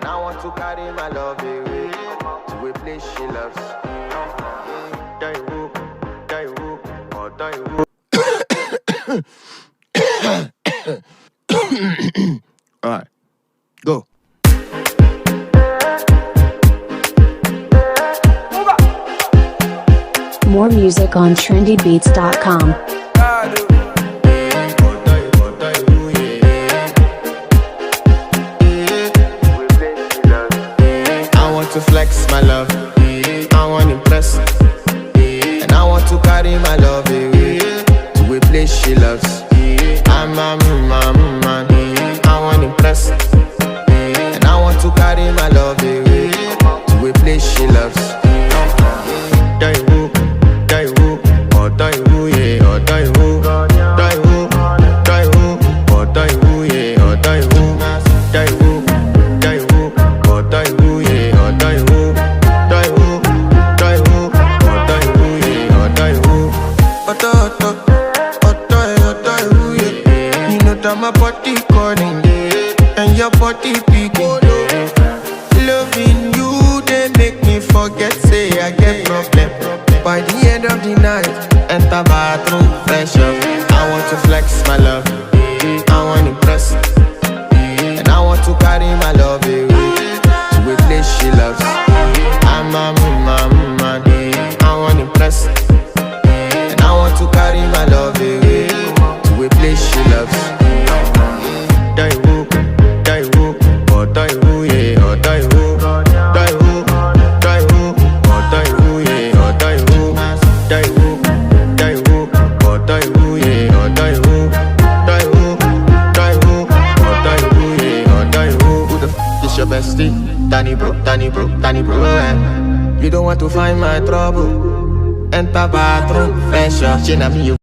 I want to carry my love away to a place she loves. Die whoop, or die whoop. All right, go. More music on trendybeats.com. I want to flex my love, I want to impress, and I want to carry my love away to a place she loves. I'm a man, I want to impress, and I want to carry my love away to a place she loves. Die who, or die who, yeah, or die who, die who, or die who, yeah, or die who, die who, or die who, yeah, or die who, or die who, yeah, or die who. Die who, yeah. You know that my body calling, and your body picking. Loving you, they make me forget, say I get problem. By the end of the night, enter bathroom, fresh up. I want to flex my love, I want to impress, and I want to carry my love away to a place she loves. I'm a man, I want to impress, and I want to carry my love away to a place she loves. Die who, or die who, yeah, or die who, die who, or die who, yeah, or die who, or die who, yeah, or die who, or die who, yeah, or die who. Who the f is your bestie? Danny bro, eh? You don't want to find my trouble. Enter bathroom, fresh up. She na me you